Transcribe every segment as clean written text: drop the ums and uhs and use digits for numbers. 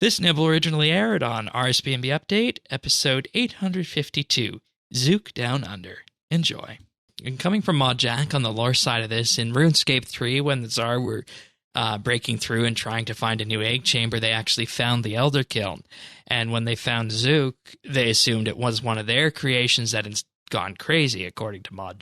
This nibble originally aired on RSBANDB Update, episode 852, Zook Down Under. Enjoy. And coming from Mod Jack on the lore side of this, in RuneScape 3, when the Tsar were breaking through and trying to find a new egg chamber, they actually found the Elder Kiln. And when they found Zook, they assumed it was one of their creations that had gone crazy, according to Mod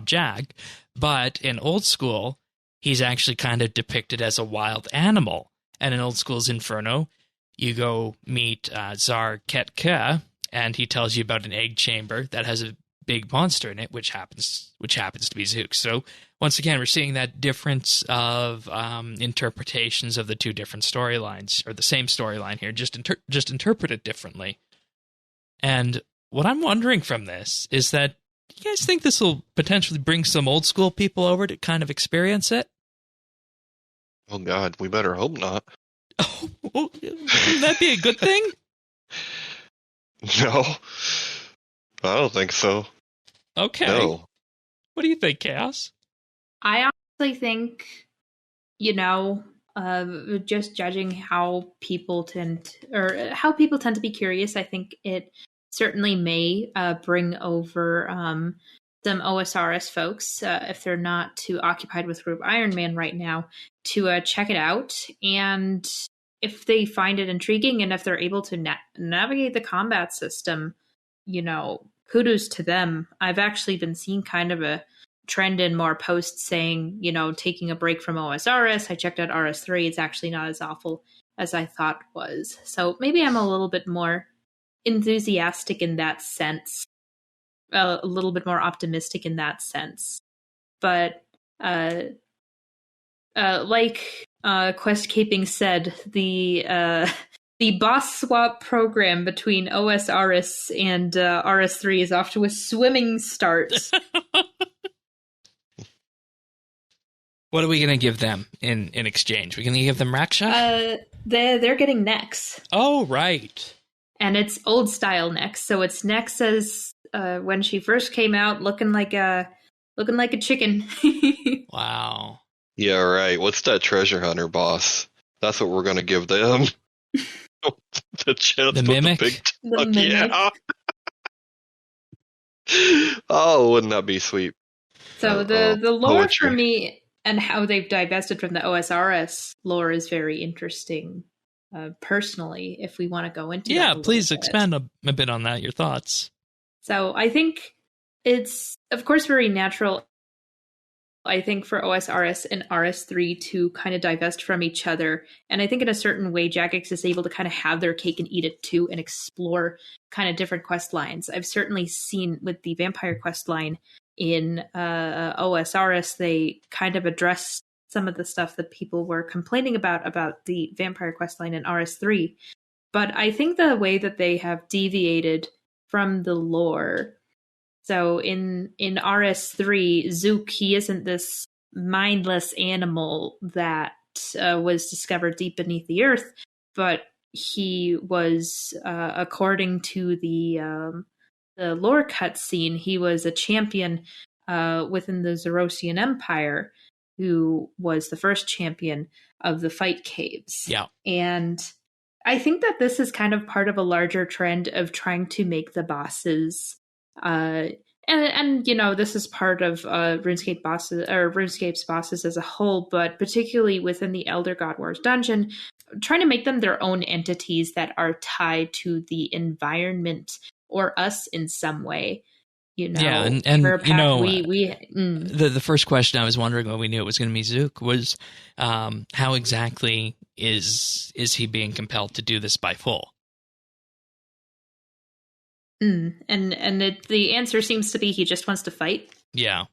Jack. But in Old School, he's actually kind of depicted as a wild animal. And in Old School's Inferno, you go meet Tsar Ketka, and he tells you about an egg chamber that has a big monster in it, which happens to be Zook. So once again, we're seeing that difference of interpretations of the two different storylines, or the same storyline here, just interpreted differently. And what I'm wondering from this is that, do you guys think this will potentially bring some Old School people over to kind of experience it? Oh God, we better hope not. Oh, well, wouldn't that be a good thing? No, I don't think so. Okay. No. What do you think, Chaos? I honestly think, just judging how people tend to be curious, I think it certainly may bring over some OSRS folks, if they're not too occupied with Group Iron Man right now, to check it out. And if they find it intriguing and if they're able to navigate the combat system, kudos to them. I've actually been seeing kind of a trend in more posts saying, taking a break from OSRS. I checked out RS3. It's actually not as awful as I thought it was. So maybe I'm a little bit more enthusiastic in that sense. A little bit more optimistic in that sense. But like Questcaping said, the boss swap program between OSRS and RS3 is off to a swimming start. What are we going to give them in exchange? We're going to give them Raksha? They're getting necks. Oh, right. And it's old style necks, so it's necks as when she first came out, looking like a chicken. Wow. Yeah, right. What's that treasure hunter boss? That's what we're going to give them. The chance the with mimic? The big The mimic. Yeah. Oh, wouldn't that be sweet? So the lore poetry. for me and how they've divested from the OSRS lore is very interesting. Personally, if we want to go into yeah, that please bit. expand a bit on that. Your thoughts. So I think it's, of course, very natural, I think, for OSRS and RS3 to kind of divest from each other. And I think in a certain way, Jagex is able to kind of have their cake and eat it too and explore kind of different quest lines. I've certainly seen with the vampire quest line in OSRS, they kind of address some of the stuff that people were complaining about the vampire quest line in RS3. But I think the way that they have deviated from the lore. So in RS3, Zook, he isn't this mindless animal that was discovered deep beneath the earth, but he was, according to the lore cutscene, he was a champion within the Zerosian Empire, who was the first champion of the Fight Caves. Yeah. And I think that this is kind of part of a larger trend of trying to make the bosses, and this is part of RuneScape bosses, or RuneScape's bosses as a whole, but particularly within the Elder God Wars dungeon, trying to make them their own entities that are tied to the environment or us in some way. Yeah, and the first question I was wondering when we knew it was going to be Zook was, how exactly is he being compelled to do this by full? And the answer seems to be he just wants to fight. Yeah.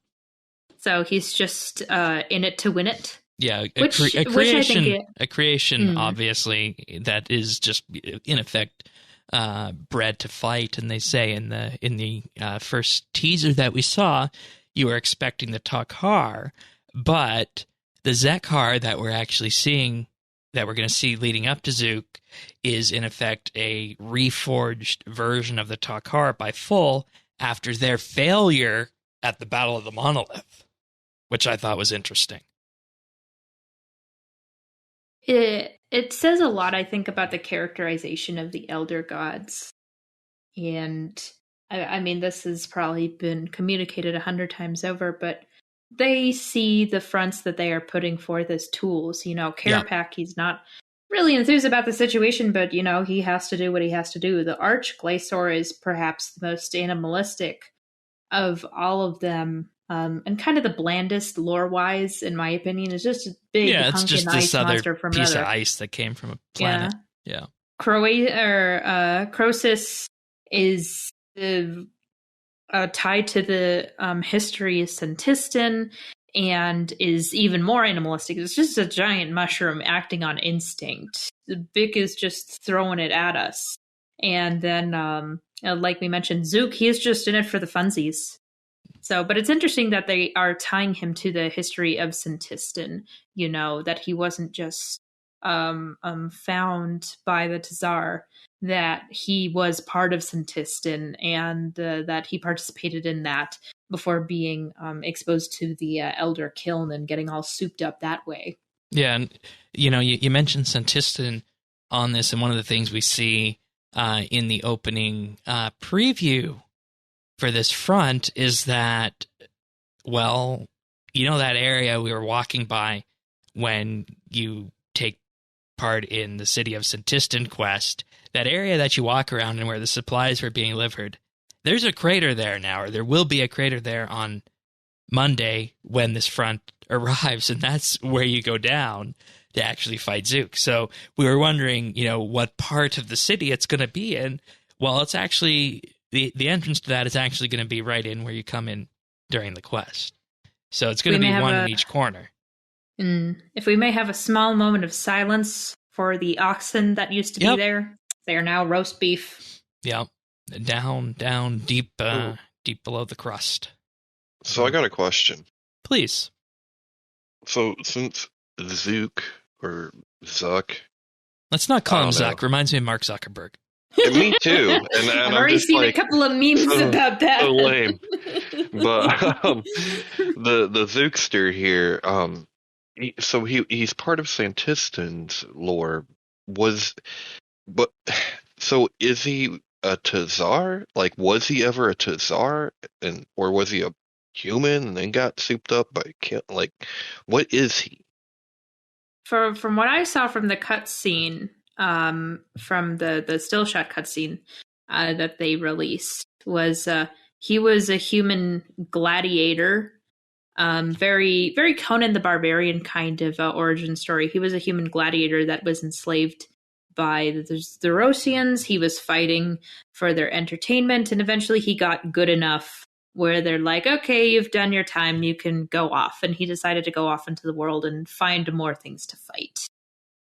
So he's just in it to win it. Yeah, a creation, obviously, that is just in effect bred to fight. And they say in the first teaser that we saw, you were expecting the Takhar, but the Zekhar that we're actually seeing, that we're going to see leading up to Zook, is in effect a reforged version of the Takhar by Full after their failure at the Battle of the Monolith, which I thought was interesting. It says a lot, I think, about the characterization of the elder gods. And I mean, this has probably been communicated 100 times over, but they see the fronts that they are putting forth as tools. Karapak, he's not really enthused about the situation, but, he has to do what he has to do. The Arch-Glacior is perhaps the most animalistic of all of them, and kind of the blandest lore-wise, in my opinion. Is just a big it's just hunkin' this ice other monster from piece another of ice that came from a planet. Yeah. Croesus is tied to the history of Santistan and is even more animalistic. It's just a giant mushroom acting on instinct. The Bic is just throwing it at us. And then, like we mentioned, Zook, he is just in it for the funsies. So, but it's interesting that they are tying him to the history of Santistan, that he wasn't just found by the Tazar, that he was part of Santistan, and that he participated in that before being exposed to the Elder Kiln and getting all souped up that way. Yeah, and you mentioned Santistan on this, and one of the things we see in the opening preview for this front is that, that area we were walking by when you take part in the City of Santistan quest, that area that you walk around and where the supplies were being delivered, there's a crater there now, or there will be a crater there on Monday when this front arrives, and that's where you go down to actually fight Zook. So we were wondering, what part of the city it's going to be in. Well, it's actually, the entrance to that is actually going to be right in where you come in during the quest. So it's going to be one in each corner. If we may have a small moment of silence for the oxen that used to be there. They are now roast beef. Yep. Down deep below the crust. So I got a question. Please. So since Zook or Zuck, let's not call him Zuck. Reminds me of Mark Zuckerberg. And me too. And I've already seen a couple of memes about that. So lame. But the Zookster here, he's part of Santistan's lore. So is he a Tazar? Like, was he ever a Tazar, or was he a human and then got souped up by what is he? From what I saw from the cutscene, from the still shot cutscene that they released, was he was a human gladiator. Very, very Conan the Barbarian kind of origin story. He was a human gladiator that was enslaved by the Rosians. He was fighting for their entertainment, and eventually he got good enough where they're like, okay, you've done your time, you can go off. And he decided to go off into the world and find more things to fight.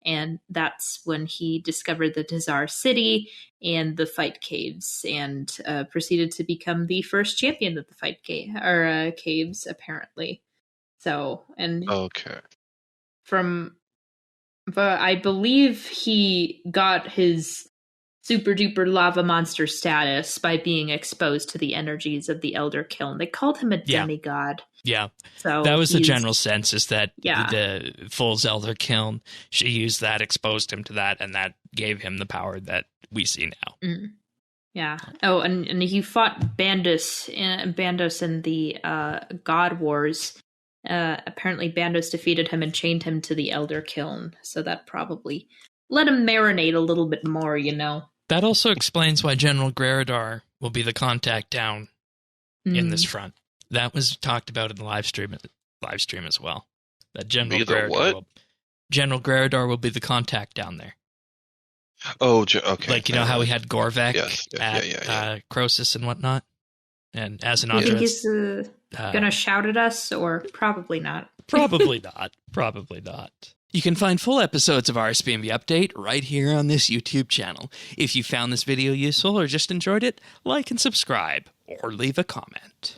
And that's when he discovered the Tazar city and the fight caves, and proceeded to become the first champion of the fight caves, apparently. So, and okay. But I believe he got his super duper lava monster status by being exposed to the energies of the Elder Kiln. They called him a demigod. Yeah. So that was the general sense, is that the full Elder Kiln, she used that, exposed him to that, and that gave him the power that we see now. Mm. Yeah. Oh, and he fought Bandos in the God Wars. Apparently Bandos defeated him and chained him to the Elder Kiln, so that probably let him marinate a little bit more, That also explains why General Greridar will be the contact down in this front. That was talked about in the live stream as well. That General Greridar will be the contact down there. Oh, okay. Like, how we had Gorvek at Croesus and whatnot? And as an you think he's gonna shout at us, or probably not? Probably not. Probably not. You can find full episodes of RSBANDB Update right here on this YouTube channel. If you found this video useful or just enjoyed it, like and subscribe, or leave a comment.